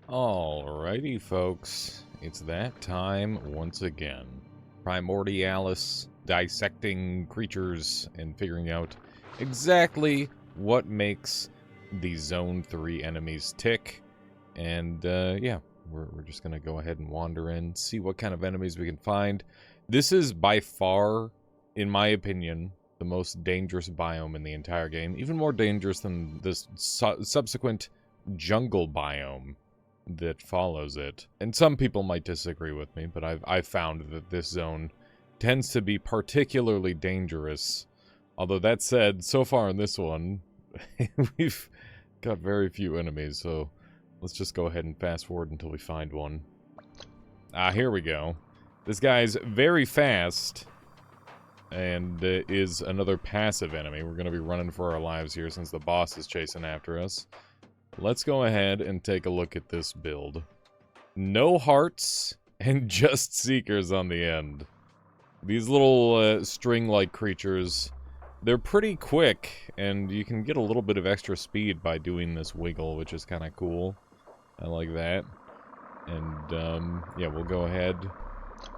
Alrighty, folks. It's that time once again. Primordialis, dissecting creatures and figuring out exactly what makes the Zone 3 enemies tick. And, yeah, we're just gonna go ahead and wander in, see what kind of enemies we can find. This is by far, in my opinion, the most dangerous biome in the entire game. Even more dangerous than this subsequent jungle biome that follows it. And some people might disagree with me, but I've found that this zone tends to be particularly dangerous. Although that said, so far in this one, we've got very few enemies, so let's just go ahead and fast forward until we find one. Ah, here we go. This guy's very fast, and is another passive enemy. We're going to be running for our lives here since the boss is chasing after us. Let's go ahead and take a look at this build. No hearts, and just seekers on the end. These little string-like creatures, they're pretty quick, and you can get a little bit of extra speed by doing this wiggle, which is kind of cool. I like that. And, yeah, we'll go ahead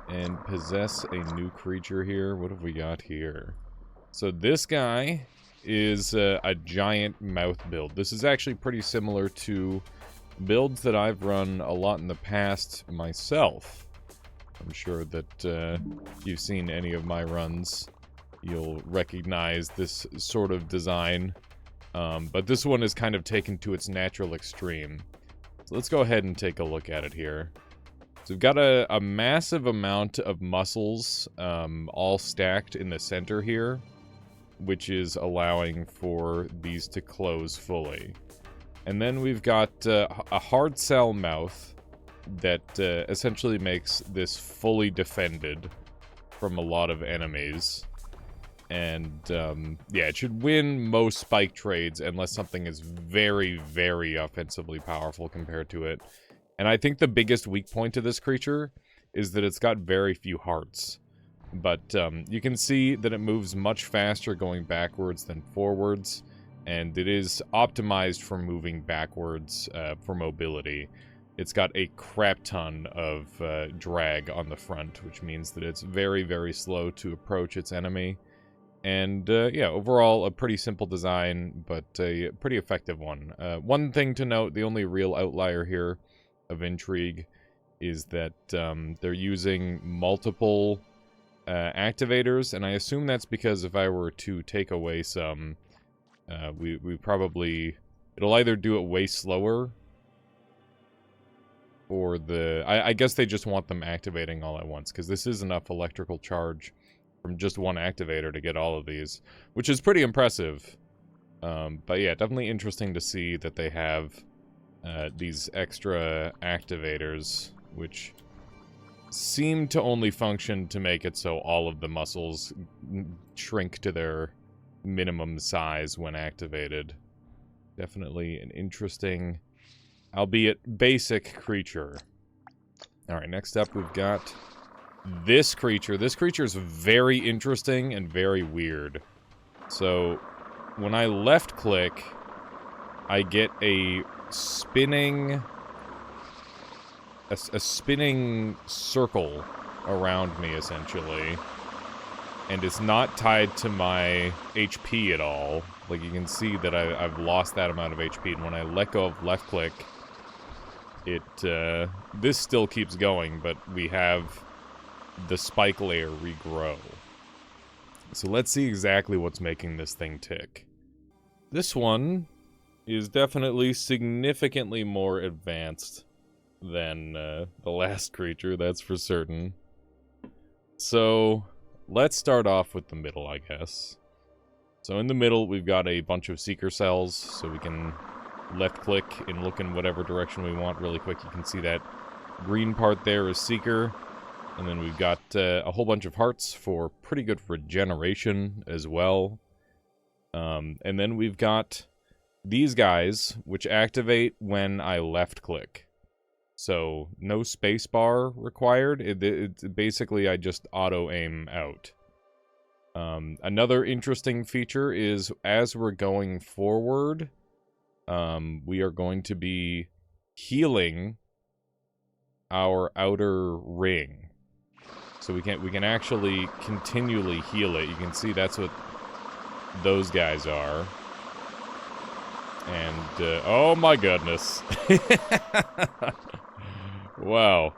and possess a new creature here. What have we got here? So this guy is a giant mouth build. This is actually pretty similar to builds that I've run a lot in the past myself. I'm sure that if you've seen any of my runs, you'll recognize this sort of design. But this one is kind of taken to its natural extreme. So let's go ahead and take a look at it here. So we've got a massive amount of muscles all stacked in the center here, which is allowing for these to close fully. And then we've got a hard cell mouth that essentially makes this fully defended from a lot of enemies. And, yeah, it should win most spike trades unless something is very, very offensively powerful compared to it. And I think the biggest weak point to this creature is that it's got very few hearts. But you can see that it moves much faster going backwards than forwards, and it is optimized for moving backwards for mobility. It's got a crap ton of drag on the front, which means that it's very, very slow to approach its enemy. And yeah, overall a pretty simple design, but a pretty effective one. One thing to note, the only real outlier here of intrigue is that they're using multiple activators, and I assume that's because if I were to take away some, we probably, it'll either do it way slower, or I guess they just want them activating all at once, because this is enough electrical charge from just one activator to get all of these, which is pretty impressive. But yeah, definitely interesting to see that they have these extra activators, which seem to only function to make it so all of the muscles shrink to their minimum size when activated. Definitely an interesting, albeit basic, creature. Alright, next up we've got this creature. This creature is very interesting and very weird. So, when I left click, I get a spinning circle around me, essentially. And it's not tied to my HP at all. Like, you can see that I've lost that amount of HP, and when I let go of left click, it, this still keeps going, but we have the spike layer regrow. So let's see exactly what's making this thing tick. This one is definitely significantly more advanced than the last creature, that's for certain. So let's start off with the middle, I guess. So in the middle, we've got a bunch of seeker cells, so we can left click and look in whatever direction we want really quick. You can see that green part there is seeker. And then we've got a whole bunch of hearts for pretty good regeneration as well. And then we've got these guys, which activate when I left click. So, no spacebar required. It's basically, I just auto-aim out. Another interesting feature is, as we're going forward, we are going to be healing our outer ring. So we can actually continually heal it. You can see that's what those guys are. And, oh my goodness. Wow.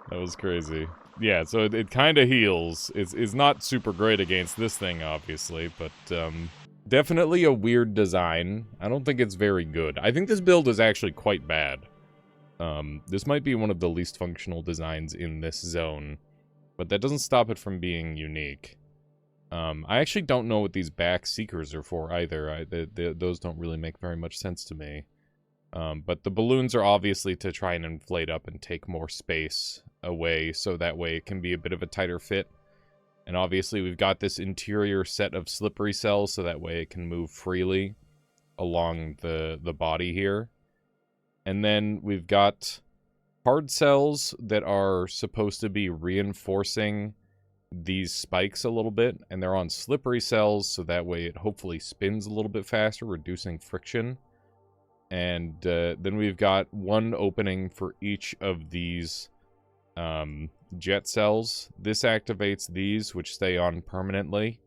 That was crazy. Yeah, so it kind of heals. It's not super great against this thing, obviously, but, definitely a weird design. I don't think it's very good. I think this build is actually quite bad. This might be one of the least functional designs in this zone, but that doesn't stop it from being unique. I actually don't know what these back seekers are for either. Those don't really make very much sense to me. But the balloons are obviously to try and inflate up and take more space away, so that way it can be a bit of a tighter fit. And obviously we've got this interior set of slippery cells, so that way it can move freely along the body here. And then we've got hard cells that are supposed to be reinforcing these spikes a little bit, and they're on slippery cells, so that way it hopefully spins a little bit faster, reducing friction. And then we've got one opening for each of these jet cells. This activates these, which stay on permanently.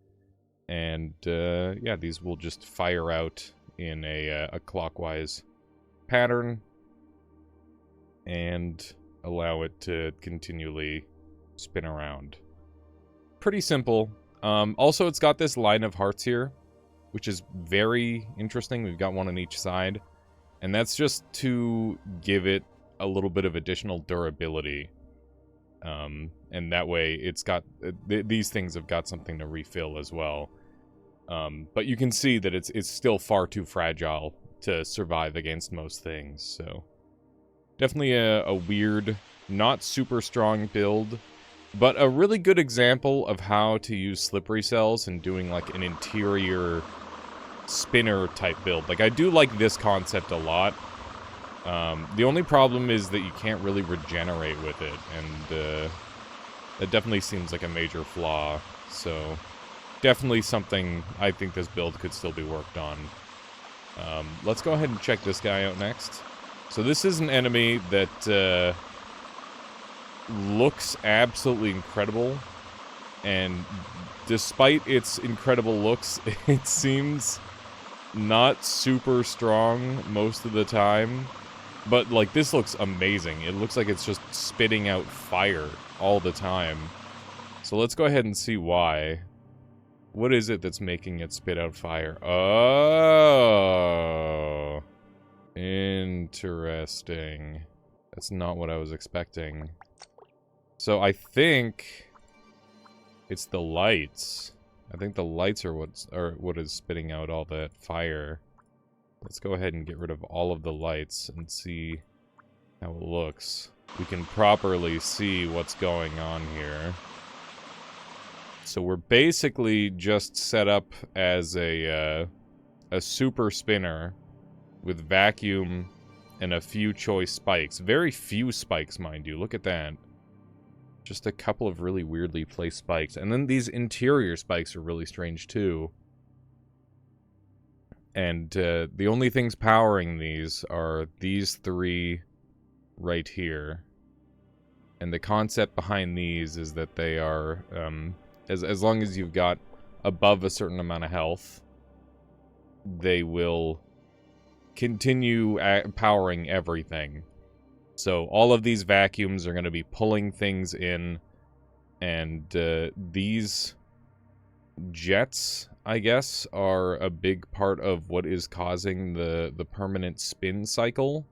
And yeah, these will just fire out in a clockwise pattern and allow it to continually spin around. Pretty simple. Also, it's got this line of hearts here, which is very interesting. We've got one on each side, and that's just to give it a little bit of additional durability. And that way, it's got these things have got something to refill as well. But you can see that it's still far too fragile to survive against most things. So definitely a weird, not super strong build, but a really good example of how to use slippery cells and doing like an interior spinner type build. Like, I do like this concept a lot. The only problem is that you can't really regenerate with it, and that definitely seems like a major flaw. So definitely something I think this build could still be worked on. Let's go ahead and check this guy out next. So this is an enemy that looks absolutely incredible, and despite its incredible looks, it seems not super strong most of the time. But, like, this looks amazing. It looks like it's just spitting out fire all the time. So let's go ahead and see why. What is it that's making it spit out fire? Oh. Interesting. That's not what I was expecting. So I think it's the lights. I think the lights are what is spitting out all that fire. Let's go ahead and get rid of all of the lights and see how it looks. We can properly see what's going on here. So we're basically just set up as a super spinner with vacuum and a few choice spikes. Very few spikes, mind you. Look at that. Just a couple of really weirdly placed spikes. And then these interior spikes are really strange too. And the only things powering these are these three right here. And the concept behind these is that they are, as long as you've got above a certain amount of health, they will continue powering everything. So all of these vacuums are going to be pulling things in, and these jets, I guess, are a big part of what is causing the permanent spin cycle.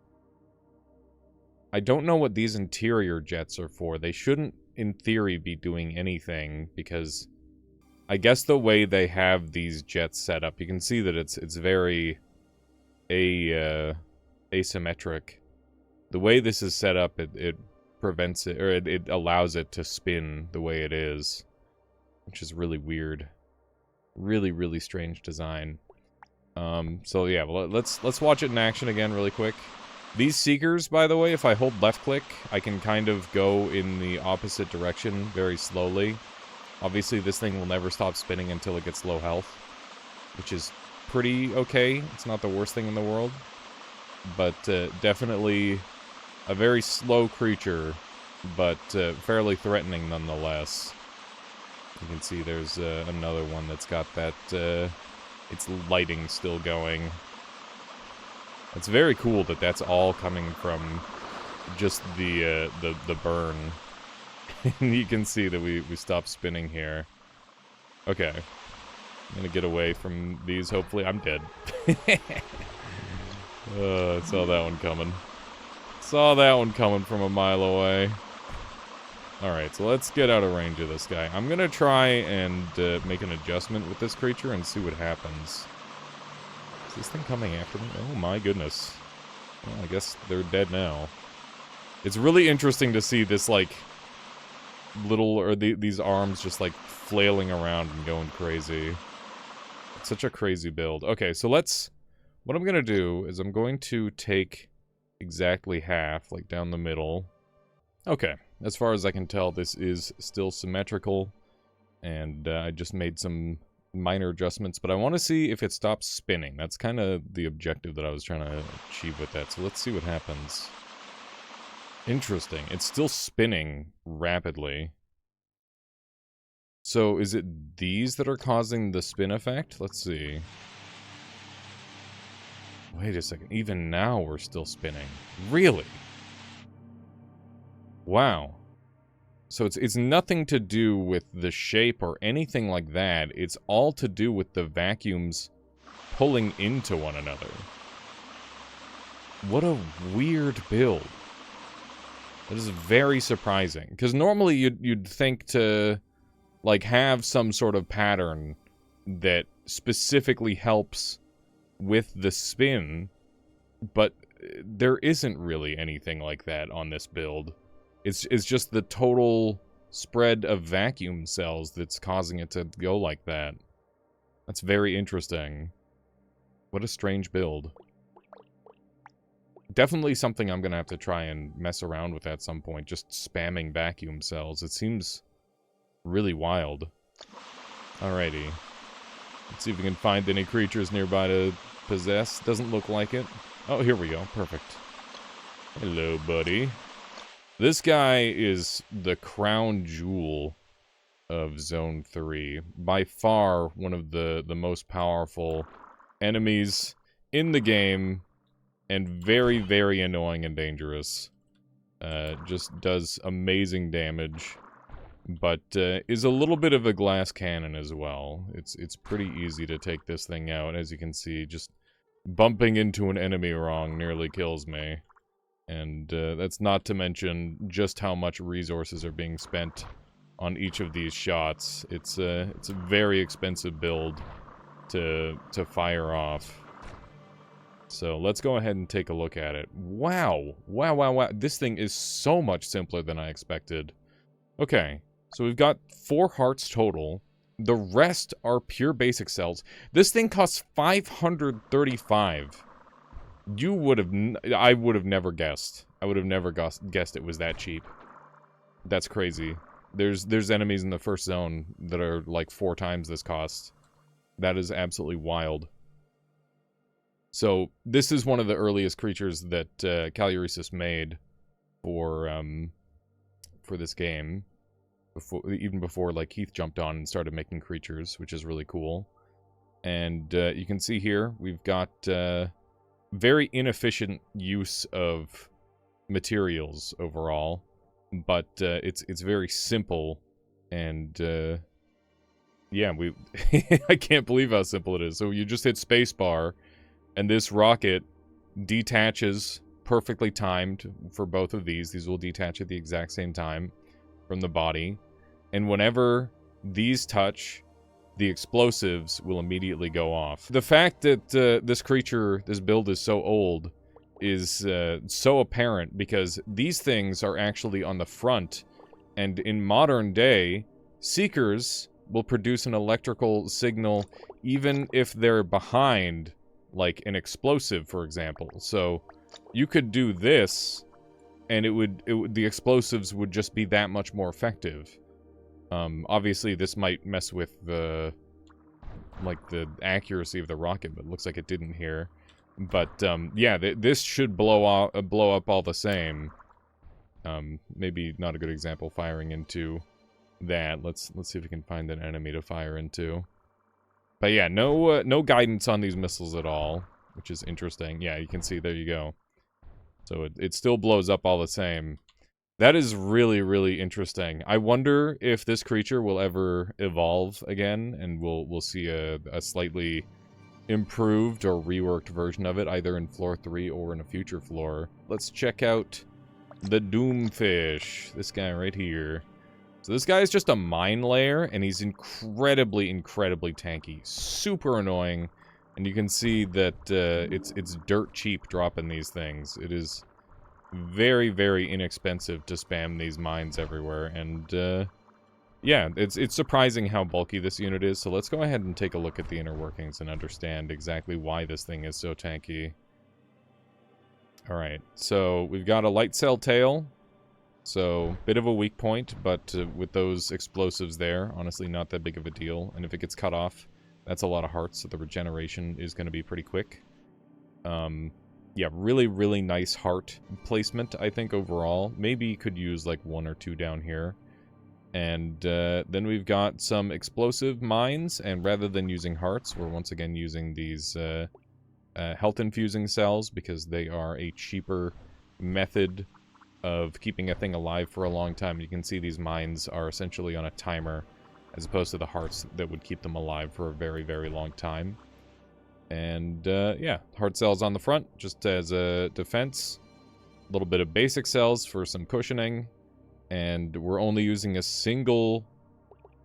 I don't know what these interior jets are for. They shouldn't, in theory, be doing anything, because I guess the way they have these jets set up, you can see that it's very asymmetric. The way this is set up, it prevents it, or it allows it to spin the way it is, which is really weird. Really, really strange design. So yeah, well, let's watch it in action again really quick. These Seekers, by the way, if I hold left click, I can kind of go in the opposite direction very slowly. Obviously, this thing will never stop spinning until it gets low health, which is pretty okay. It's not the worst thing in the world, but definitely A very slow creature, but fairly threatening nonetheless. You can see there's another one that's got that, its lighting still going. It's very cool that that's all coming from just the burn. And you can see that we stopped spinning here. Okay. I'm gonna get away from these, hopefully. I'm dead. I saw that one coming. Saw that one coming from a mile away. Alright, so let's get out of range of this guy. I'm gonna try and make an adjustment with this creature and see what happens. Is this thing coming after me? Oh my goodness. Well, I guess they're dead now. It's really interesting to see this, like, little, or these arms just, like, flailing around and going crazy. It's such a crazy build. Okay, so let's... What I'm gonna do is I'm going to take exactly half, like, down the middle. Okay, as far as I can tell, this is still symmetrical, and I just made some minor adjustments, but I want to see if it stops spinning. That's kind of the objective that I was trying to achieve with that, so let's see what happens. Interesting. It's still spinning rapidly. So is it these that are causing the spin effect? Let's see. Wait a second. Even now we're still spinning. Really? Wow. So it's nothing to do with the shape or anything like that. It's all to do with the vacuums pulling into one another. What a weird build. That is very surprising. Because normally you'd think to, like, have some sort of pattern that specifically helps with the spin, but there isn't really anything like that on this build. It's just the total spread of vacuum cells that's causing it to go like that. That's very interesting. What a strange build. Definitely something I'm gonna have to try and mess around with at some point, just spamming vacuum cells. It seems really wild. Alrighty. Let's see if we can find any creatures nearby to possess. Doesn't look like it. Oh, here we go. Perfect. Hello, buddy. This guy is the crown jewel of Zone 3. By far, one of the most powerful enemies in the game, and very, very annoying and dangerous. Just does amazing damage, but is a little bit of a glass cannon as well. It's pretty easy to take this thing out. As you can see, just bumping into an enemy wrong nearly kills me. And that's not to mention just how much resources are being spent on each of these shots. It's a very expensive build to fire off. So let's go ahead and take a look at it. Wow! Wow, wow, wow. This thing is so much simpler than I expected. Okay, so we've got 4 hearts total. The rest are pure basic cells. This thing costs 535. I would have never guessed. I would have never guessed it was that cheap. That's crazy. There's enemies in the first zone that are like 4 times this cost. That is absolutely wild. So this is one of the earliest creatures that Caluresis made for this game. Even before like Keith jumped on and started making creatures, which is really cool. And you can see here we've got very inefficient use of materials overall, but it's very simple, and yeah, I can't believe how simple it is. So you just hit spacebar, and this rocket detaches perfectly timed for both of these. These will detach at the exact same time from the body, and whenever these touch, the explosives will immediately go off. The fact that this build is so old is so apparent because these things are actually on the front, and in modern day, Seekers will produce an electrical signal even if they're behind, like an explosive, for example. So you could do this, and the explosives would just be that much more effective. Obviously, this might mess with the accuracy of the rocket, but it looks like it didn't here. But, yeah, this should blow up all the same. Maybe not a good example firing into that. Let's see if we can find an enemy to fire into. But yeah, no guidance on these missiles at all, which is interesting. Yeah, you can see, there you go. So it still blows up all the same. That is really, really interesting. I wonder if this creature will ever evolve again, and we'll see a slightly improved or reworked version of it, either in floor 3 or in a future floor. Let's check out the Doomfish. This guy right here. So this guy is just a mine layer, and he's incredibly, incredibly tanky. Super annoying, and you can see that it's dirt cheap dropping these things. It is very, very inexpensive to spam these mines everywhere, and yeah, it's surprising how bulky this unit is, so let's go ahead and take a look at the inner workings and understand exactly why this thing is so tanky. Alright, so we've got a light cell tail, so bit of a weak point, but with those explosives there, honestly not that big of a deal, and if it gets cut off, that's a lot of hearts, so the regeneration is going to be pretty quick. Yeah, really, really nice heart placement, I think, overall. Maybe you could use, like, 1 or 2 down here. And then we've got some explosive mines, and rather than using hearts, we're once again using these health infusing cells, because they are a cheaper method of keeping a thing alive for a long time. You can see these mines are essentially on a timer, as opposed to the hearts that would keep them alive for a very, very long time. And yeah, heart cells on the front, just as a defense. A little bit of basic cells for some cushioning. And we're only using a single,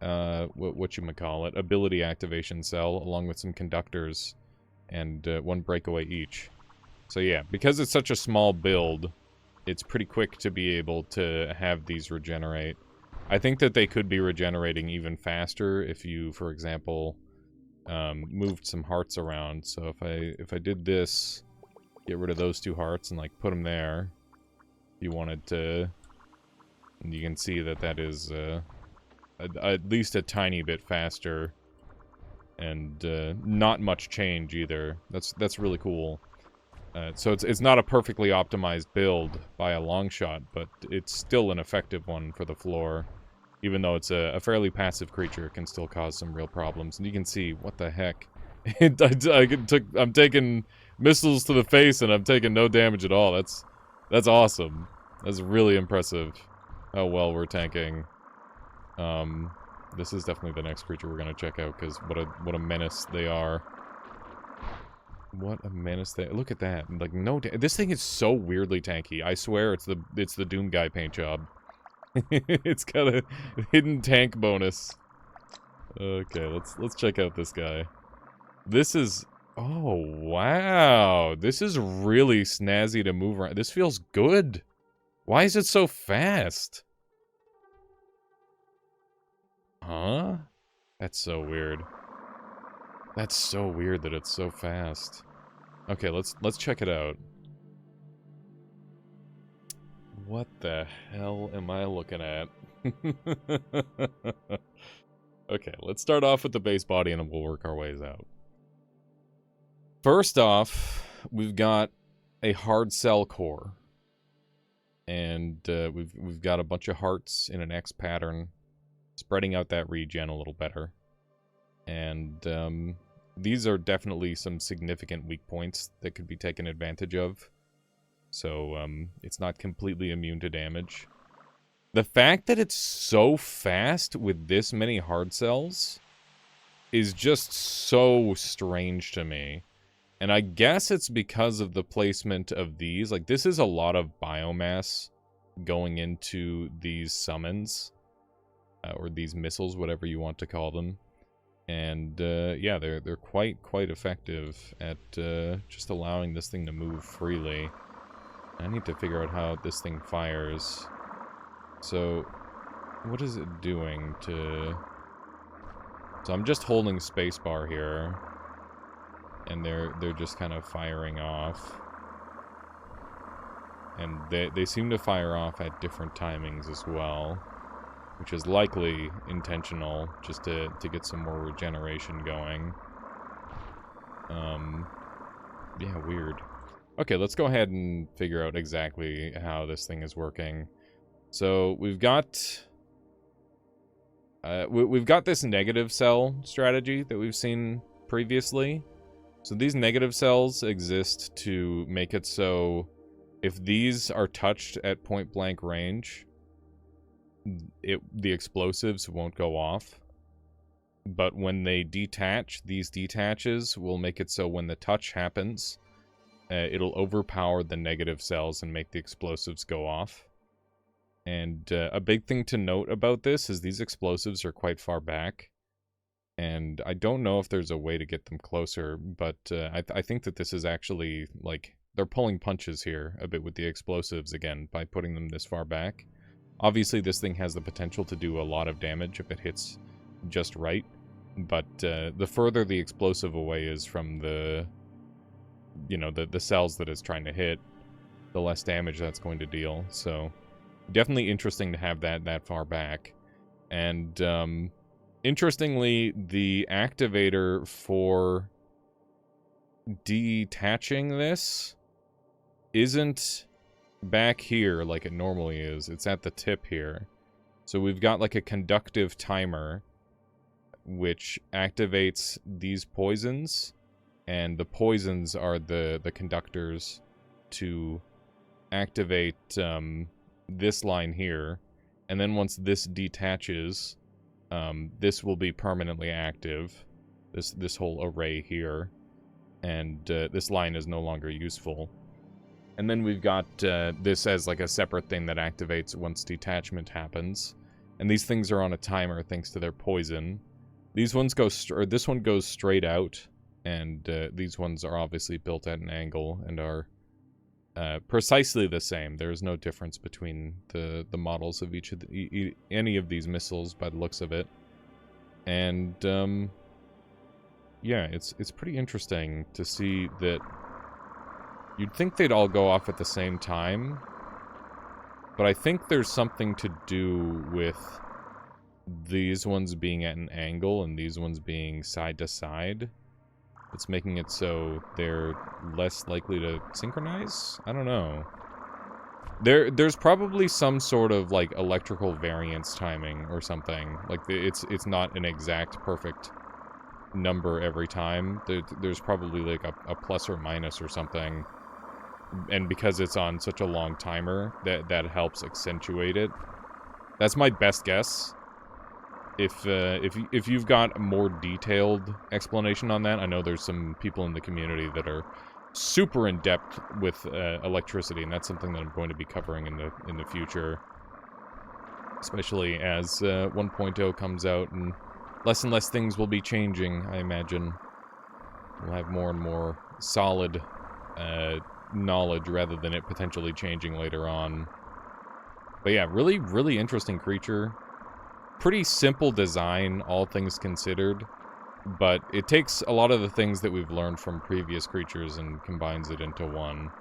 whatchamacallit, ability activation cell, along with some conductors, and 1 breakaway each. So yeah, because it's such a small build, it's pretty quick to be able to have these regenerate. I think that they could be regenerating even faster if you, for example, moved some hearts around. So if I did this, get rid of those 2 hearts and, like, put them there, if you wanted to... And you can see that that is at least a tiny bit faster, and not much change either. That's really cool. So it's not a perfectly optimized build by a long shot, but it's still an effective one for the floor. Even though it's a fairly passive creature, it can still cause some real problems. And you can see, what the heck? I'm taking missiles to the face, and I'm taking no damage at all. That's awesome. That's really impressive. How well we're tanking. This is definitely the next creature we're gonna check out, because what a menace they are. What a menace they... Look at that. Like, no... This thing is so weirdly tanky. I swear it's the Doom Guy paint job. It's got a hidden tank bonus. Okay, let's check out this guy. This is... Oh, wow. This is really snazzy to move around. This feels good. Why is it so fast? Huh? That's so weird. That's so weird that it's so fast. Okay, let's check it out. What the hell am I looking at? Okay, let's start off with the base body and we'll work our ways out. First off, we've got a hard cell core. And we've got a bunch of hearts in an X pattern, spreading out that regen a little better. And these are definitely some significant weak points that could be taken advantage of. So it's not completely immune to damage. The fact that it's so fast with this many hard cells is just so strange to me. And I guess it's because of the placement of these. Like, this is a lot of biomass going into these summons. Or these missiles, whatever you want to call them. And, yeah, they're quite effective at just allowing this thing to move freely. I need to figure out how this thing fires. So, what is it doing to... So I'm just holding spacebar here. And they're just kind of firing off. And they seem to fire off at different timings as well. Which is likely intentional, just to get some more regeneration going. Yeah, weird. Okay, let's go ahead and figure out exactly how this thing is working. So we've got we've got this negative cell strategy that we've seen previously. So these negative cells exist to make it so if these are touched at point blank range, the explosives won't go off. But when they detach, these detaches will make it so when the touch happens, it'll overpower the negative cells and make the explosives go off. And a big thing to note about this is these explosives are quite far back. And I don't know if there's a way to get them closer, but I think that this is actually, like, they're pulling punches here a bit with the explosives again by putting them this far back. Obviously, this thing has the potential to do a lot of damage if it hits just right, but the further the explosive away is from the, you know, the cells that it's trying to hit, the less damage that's going to deal. So definitely interesting to have that far back. And interestingly, the activator for detaching this isn't back here like it normally is. It's at the tip here. So we've got like a conductive timer which activates these poisons, and the poisons are the conductors to activate this line here. And then once this detaches, this will be permanently active, this whole array here, and this line is no longer useful. And then we've got this as like a separate thing that activates once detachment happens. And these things are on a timer thanks to their poison. These ones go, this one goes straight out, and these ones are obviously built at an angle and are precisely the same. There is no difference between the models of each of any of these missiles by the looks of it. And yeah, it's pretty interesting to see that. You'd think they'd all go off at the same time, but I think there's something to do with these ones being at an angle and these ones being side to side. It's making it so they're less likely to synchronize? I don't know. There's probably some sort of, like, electrical variance timing or something. Like, it's not an exact perfect number every time. There's probably, like, a plus or minus or something. And because it's on such a long timer, that helps accentuate it. That's my best guess. If you've got a more detailed explanation on that, I know there's some people in the community that are super in depth with electricity, and that's something that I'm going to be covering in the future, especially as 1.0 comes out and less things will be changing. I imagine we'll have more and more solid knowledge rather than it potentially changing later on. But yeah, really interesting creature. Pretty simple design, all things considered, but it takes a lot of the things that we've learned from previous creatures and combines it into one.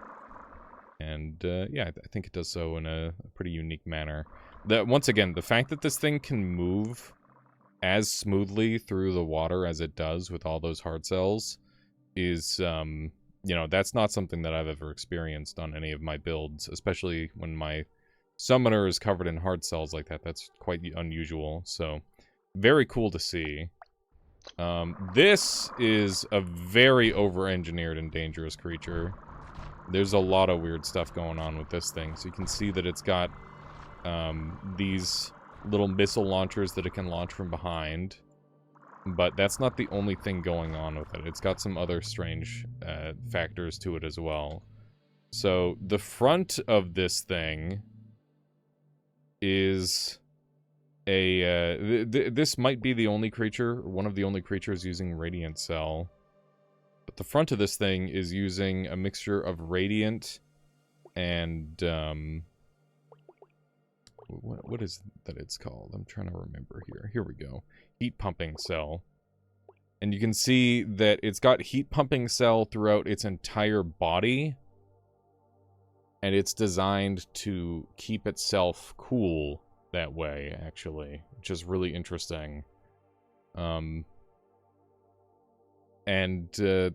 And yeah, I think it does so in a pretty unique manner. Once again, the fact that this thing can move as smoothly through the water as it does with all those hard cells is, you know, that's not something that I've ever experienced on any of my builds, especially when my summoner is covered in hard cells like that. That's quite unusual, so very cool to see. This is a very over-engineered and dangerous creature. There's a lot of weird stuff going on with this thing. So you can see that it's got these little missile launchers that it can launch from behind. But that's not the only thing going on with it. It's got some other strange factors to it as well. So the front of this thing is a... this might be the only creature, or one of the only creatures using Radiant Cell. But the front of this thing is using a mixture of Radiant and... what is that it's called? I'm trying to remember here. Here we go. Heat pumping cell. And you can see that it's got heat pumping cell throughout its entire body. And it's designed to keep itself cool that way, actually. Which is really interesting. And And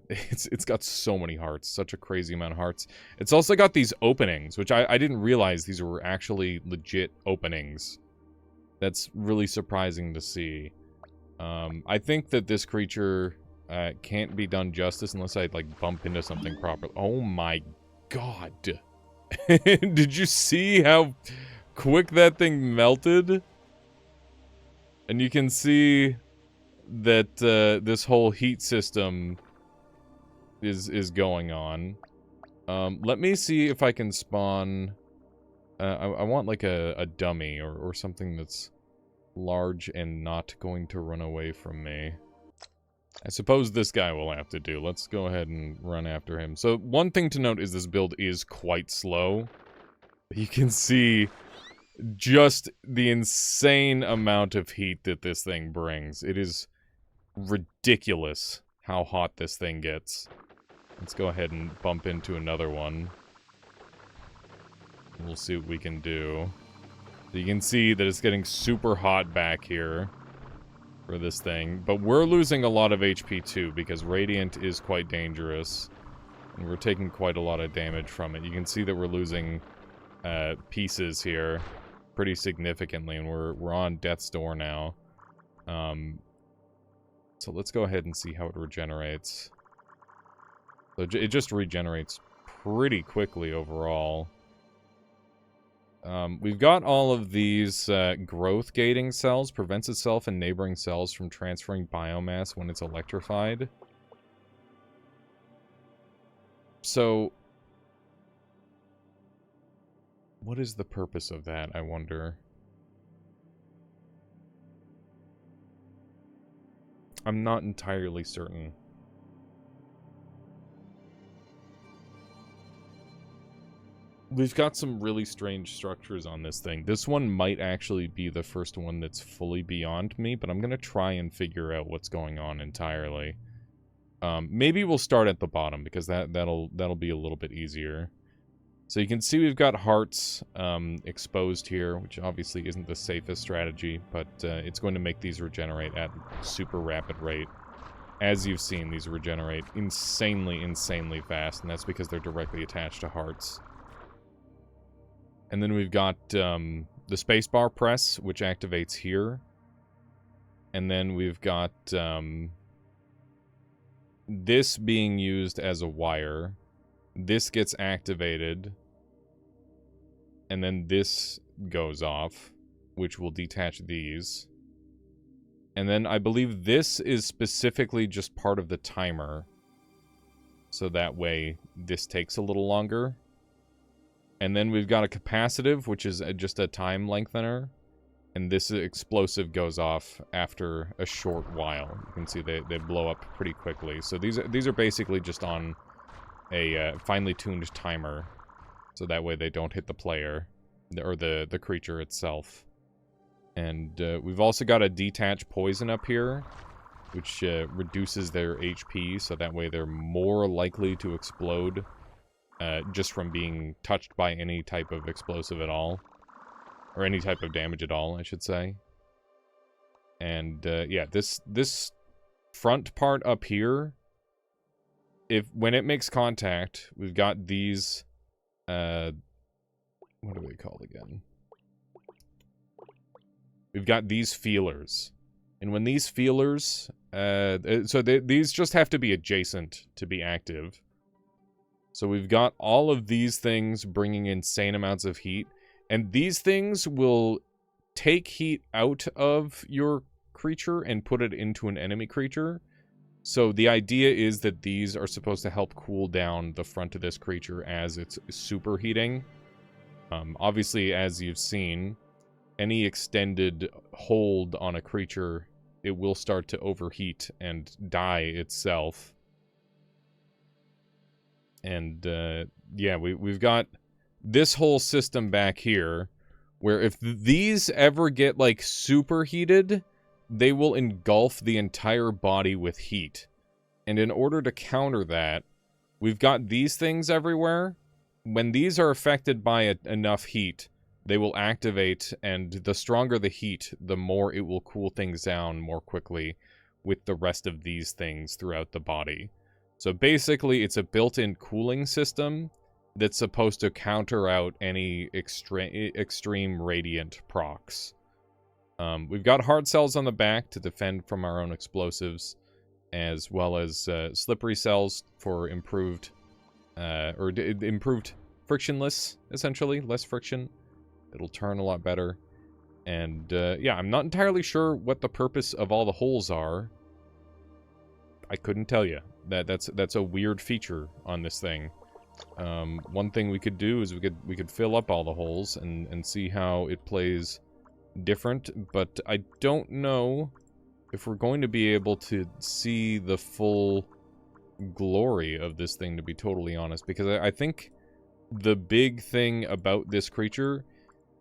it's got so many hearts, such a crazy amount of hearts. It's also got these openings, which I didn't realize these were actually legit openings. That's really surprising to see. I think that this creature can't be done justice unless I, like, bump into something properly. Oh my god. Did you see how quick that thing melted? And you can see that this whole heat system is going on. Let me see if I can spawn... I want, like, a dummy or something that's large and not going to run away from me. I suppose this guy will have to do. Let's go ahead and run after him. So, one thing to note is this build is quite slow. You can see just the insane amount of heat that this thing brings. It is ridiculous how hot this thing gets. Let's go ahead and bump into another one. We'll see what we can do. So you can see that it's getting super hot back here for this thing. But we're losing a lot of HP too, because Radiant is quite dangerous. And we're taking quite a lot of damage from it. You can see that we're losing pieces here pretty significantly, and we're on death's door now. So let's go ahead and see how it regenerates. So it just regenerates pretty quickly overall. We've got all of these growth gating cells. Prevents itself and neighboring cells from transferring biomass when it's electrified. So, what is the purpose of that, I wonder? I'm not entirely certain. We've got some really strange structures on this thing. This one might actually be the first one that's fully beyond me, but I'm going to try and figure out what's going on entirely. Maybe we'll start at the bottom, because that'll be a little bit easier. So you can see we've got hearts exposed here, which obviously isn't the safest strategy, but it's going to make these regenerate at super rapid rate. As you've seen, these regenerate insanely fast, and that's because they're directly attached to hearts. And then we've got the spacebar press, which activates here. And then we've got this being used as a wire. This gets activated. And then this goes off, which will detach these. And then I believe this is specifically just part of the timer. So that way this takes a little longer. And then we've got a capacitive, which is just a time lengthener. And this explosive goes off after a short while. You can see they blow up pretty quickly. So these are basically just on a finely tuned timer. So that way they don't hit the player, or the creature itself. And we've also got a detach poison up here, which reduces their HP, so that way they're more likely to explode just from being touched by any type of explosive at all. Or any type of damage at all, I should say. And, yeah, this front part up here, when it makes contact, we've got these, what are they called again? We've got these feelers. And when these feelers, these just have to be adjacent to be active. So we've got all of these things bringing insane amounts of heat. And these things will take heat out of your creature and put it into an enemy creature. So the idea is that these are supposed to help cool down the front of this creature as it's superheating. Obviously, as you've seen, any extended hold on a creature, it will start to overheat and die itself. And, yeah, we've got this whole system back here, where if these ever get, like, superheated, they will engulf the entire body with heat. And in order to counter that, we've got these things everywhere. When these are affected by enough heat, they will activate, and the stronger the heat, the more it will cool things down more quickly, with the rest of these things throughout the body. So basically, it's a built-in cooling system that's supposed to counter out any extreme radiant procs. We've got hard cells on the back to defend from our own explosives, as well as slippery cells for improved frictionless, essentially, less friction. It'll turn a lot better. And yeah, I'm not entirely sure what the purpose of all the holes are. I couldn't tell you. That's a weird feature on this thing. One thing we could do is we could fill up all the holes and see how it plays different, but I don't know if we're going to be able to see the full glory of this thing, to be totally honest, because I think the big thing about this creature,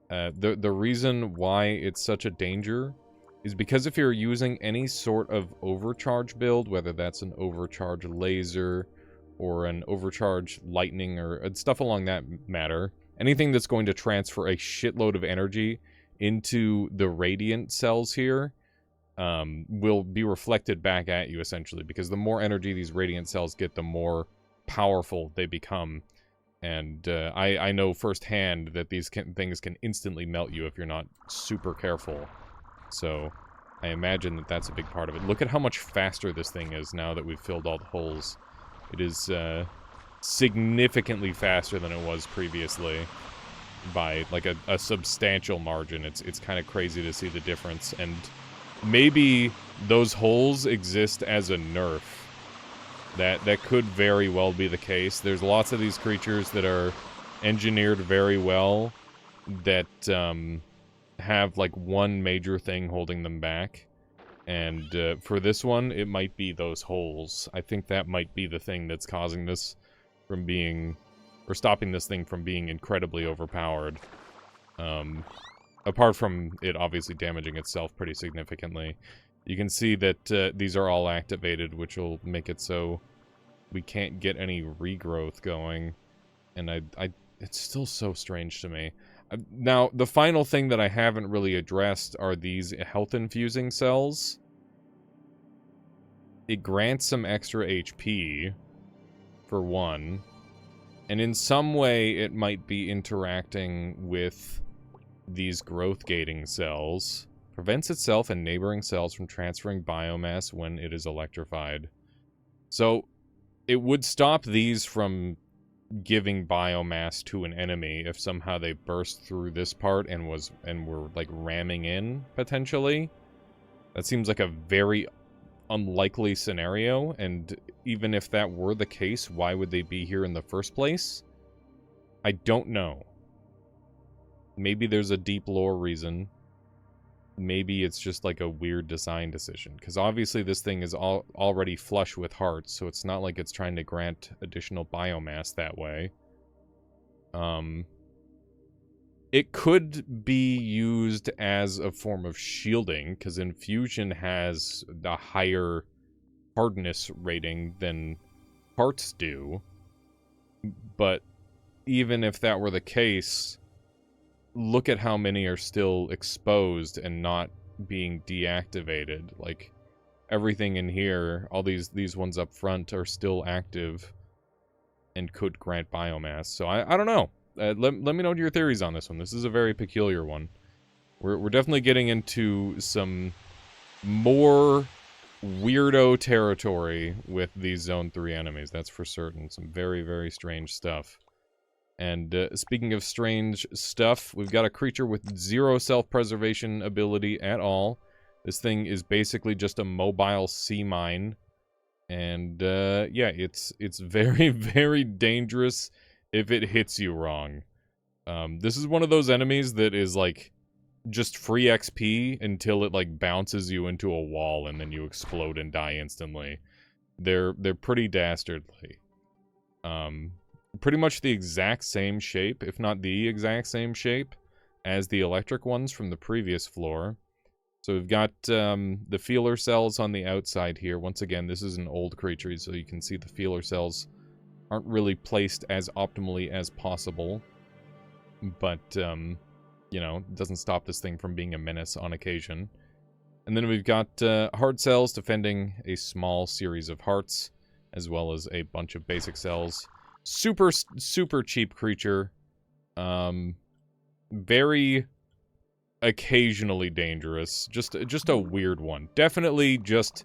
the reason why it's such a danger is because if you're using any sort of overcharge build, whether that's an overcharge laser or an overcharge lightning or stuff along that matter, anything that's going to transfer a shitload of energy into the radiant cells here will be reflected back at you, essentially, because the more energy these radiant cells get, the more powerful they become. And I know firsthand that these things can instantly melt you if you're not super careful. So I imagine that that's a big part of it. Look at how much faster this thing is now that we've filled all the holes. It is significantly faster than it was previously by like a substantial margin. It's kind of crazy to see the difference. And maybe those holes exist as a nerf. That could very well be the case. There's lots of these creatures that are engineered very well that have like one major thing holding them back. And for this one, it might be those holes. I think that might be the thing that's causing this from being, or stopping this thing from being incredibly overpowered. Apart from it obviously damaging itself pretty significantly. You can see that these are all activated, which will make it so we can't get any regrowth going. And it's still so strange to me. Now, the final thing that I haven't really addressed are these health infusing cells. It grants some extra HP, for one. And in some way, it might be interacting with these growth gating cells. Prevents itself and neighboring cells from transferring biomass when it is electrified. So, it would stop these from giving biomass to an enemy if somehow they burst through this part and were like ramming in, potentially. That seems like a very unlikely scenario, and even if that were the case, why would they be here in the first place? I don't know. Maybe there's a deep lore reason. Maybe it's just like a weird design decision, because obviously this thing is already flush with hearts, so it's not like it's trying to grant additional biomass that way. It could be used as a form of shielding, because Infusion has a higher hardness rating than hearts do. But even if that were the case, look at how many are still exposed and not being deactivated. Like, everything in here, all these ones up front are still active and could grant biomass. So I don't know. Let me know your theories on this one. This is a very peculiar one. We're definitely getting into some more weirdo territory with these Zone 3 enemies. That's for certain. Some very, very strange stuff. And speaking of strange stuff, we've got a creature with zero self-preservation ability at all. This thing is basically just a mobile sea mine. And yeah, it's very, very dangerous if it hits you wrong. This is one of those enemies that is like just free XP until it like bounces you into a wall and then you explode and die instantly. They're pretty dastardly. Pretty much the exact same shape, if not the exact same shape, as the electric ones from the previous floor. So we've got the feeler cells on the outside here. Once again, this is an old creature, so you can see the feeler cells aren't really placed as optimally as possible. But, you know, it doesn't stop this thing from being a menace on occasion. And then we've got hard cells defending a small series of hearts, as well as a bunch of basic cells. Super cheap creature. Very occasionally dangerous. Just a weird one. Definitely just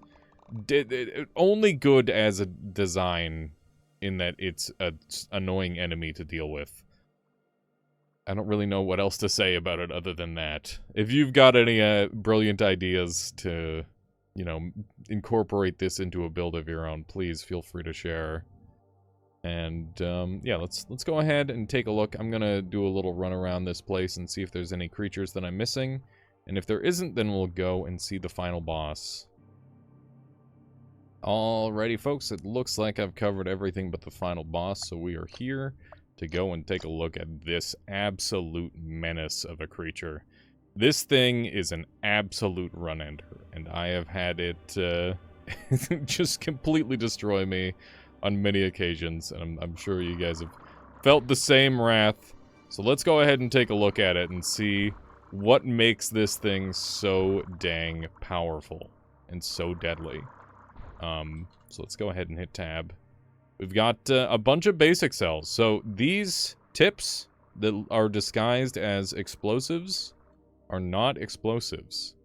only good as a design in that it's an annoying enemy to deal with. I don't really know what else to say about it other than that. If you've got any brilliant ideas to, you know, incorporate this into a build of your own, please feel free to share. And yeah, let's go ahead and take a look. I'm gonna do a little run around this place and see if there's any creatures that I'm missing. And if there isn't, then we'll go and see the final boss. Alrighty, folks, it looks like I've covered everything but the final boss, so we are here to go and take a look at this absolute menace of a creature. This thing is an absolute run-ender, and I have had it just completely destroy me on many occasions, and I'm sure you guys have felt the same wrath. So let's go ahead and take a look at it and see what makes this thing so dang powerful and so deadly. So let's go ahead and hit tab. We've got a bunch of basic cells. So these tips that are disguised as explosives are not explosives.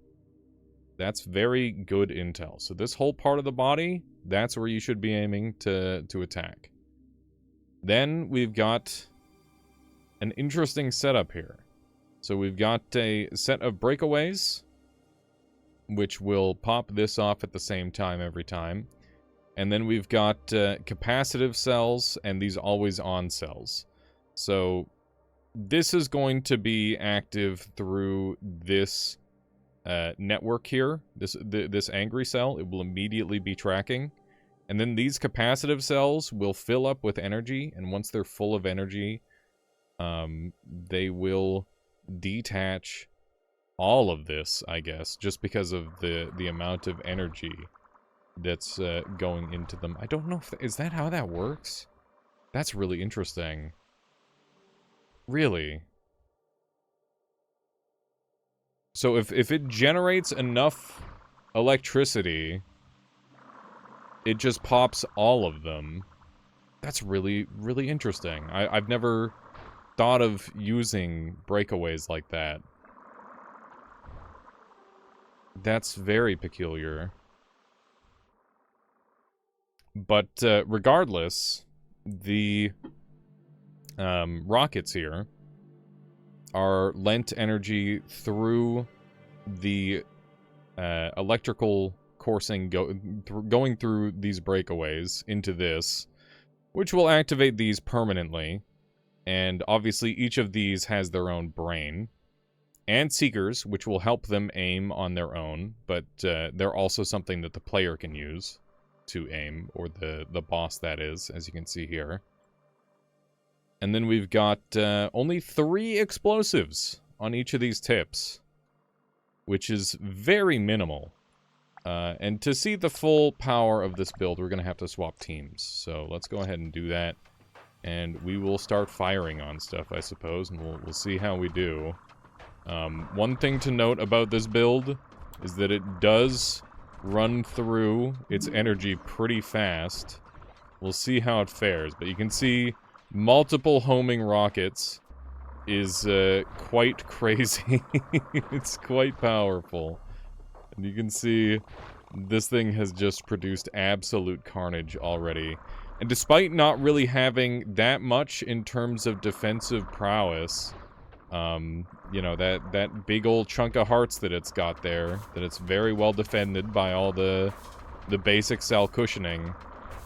That's very good intel. So this whole part of the body, that's where you should be aiming to attack. Then we've got an interesting setup here. So we've got a set of breakaways, which will pop this off at the same time every time. And then we've got capacitive cells and these always-on cells. So this is going to be active through this network here, this angry cell. It will immediately be tracking. And then these capacitive cells will fill up with energy, and once they're full of energy, they will detach all of this, I guess, just because of the amount of energy that's going into them. I don't know if... is that how that works? That's really interesting. Really? So if it generates enough electricity, it just pops all of them. That's really, really interesting. I've never thought of using breakaways like that. That's very peculiar. But regardless, the rockets here are lent energy through the electrical coursing going through these breakaways into this, which will activate these permanently. And obviously each of these has their own brain. And seekers, which will help them aim on their own, but they're also something that the player can use to aim, or the boss, that is, as you can see here. And then we've got only 3 explosives on each of these tips, which is very minimal. And to see the full power of this build, we're going to have to swap teams. So let's go ahead and do that, and we will start firing on stuff, I suppose, and we'll see how we do. One thing to note about this build is that it does run through its energy pretty fast. We'll see how it fares, but you can see multiple homing rockets is quite crazy. It's quite powerful. And you can see this thing has just produced absolute carnage already. And despite not really having that much in terms of defensive prowess, you know, that big old chunk of hearts that it's got there, that it's very well defended by all the basic cell cushioning,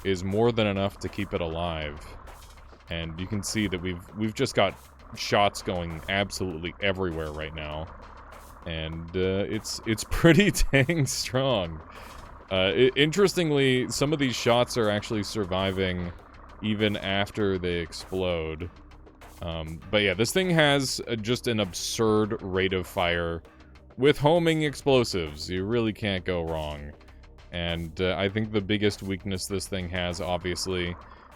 is more than enough to keep it alive. And you can see that we've just got shots going absolutely everywhere right now, and it's pretty dang strong. Interestingly, some of these shots are actually surviving even after they explode. But yeah, this thing has just an absurd rate of fire with homing explosives. You really can't go wrong. And I think the biggest weakness this thing has, obviously,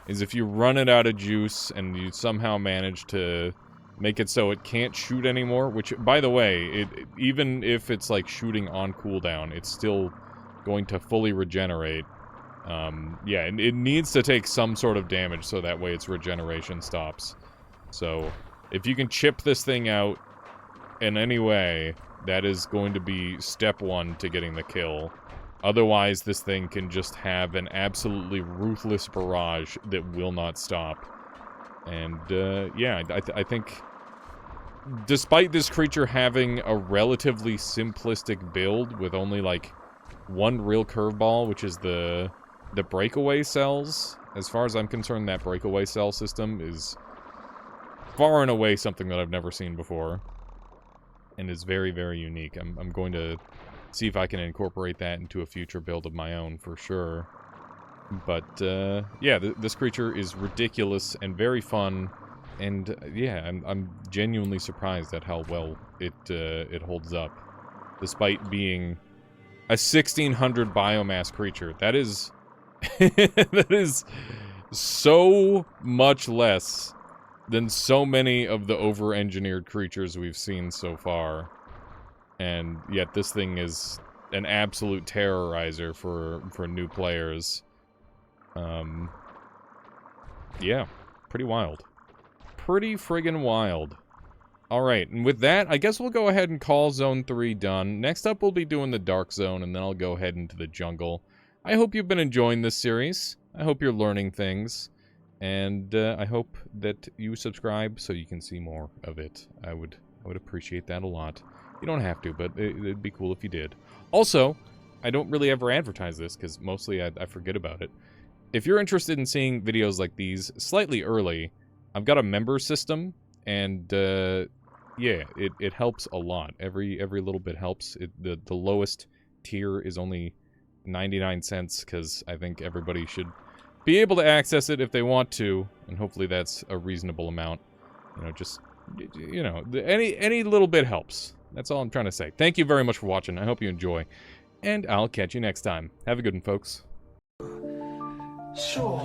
is if you run it out of juice and you somehow manage to make it so it can't shoot anymore, which, by the way, even if it's, like, shooting on cooldown, it's still going to fully regenerate. Yeah, it needs to take some sort of damage so that way its regeneration stops. So, if you can chip this thing out in any way, that is going to be step one to getting the kill. Otherwise, this thing can just have an absolutely ruthless barrage that will not stop. And, yeah, I think, despite this creature having a relatively simplistic build with only, like, one real curveball, which is the breakaway cells, as far as I'm concerned, that breakaway cell system is far and away something that I've never seen before. And is very, very unique. I'm going to see if I can incorporate that into a future build of my own, for sure. But, yeah, this creature is ridiculous and very fun. And, yeah, I'm genuinely surprised at how well it holds up. Despite being a 1600 biomass creature. That is... that is so much less than so many of the over-engineered creatures we've seen so far. And yet this thing is an absolute terrorizer for new players. Yeah, pretty wild. Pretty friggin' wild. Alright, and with that, I guess we'll go ahead and call Zone 3 done. Next up, we'll be doing the Dark Zone, and then I'll go ahead into the jungle. I hope you've been enjoying this series. I hope you're learning things. And I hope that you subscribe so you can see more of it. I would appreciate that a lot. You don't have to, but it'd be cool if you did. Also, I don't really ever advertise this, because mostly I forget about it. If you're interested in seeing videos like these slightly early, I've got a member system, and yeah, it helps a lot. Every little bit helps. The lowest tier is only 99 cents, because I think everybody should be able to access it if they want to, and hopefully that's a reasonable amount. You know, just, you know, any little bit helps. That's all I'm trying to say. Thank you very much for watching. I hope you enjoy, and I'll catch you next time. Have a good one, folks. Sure,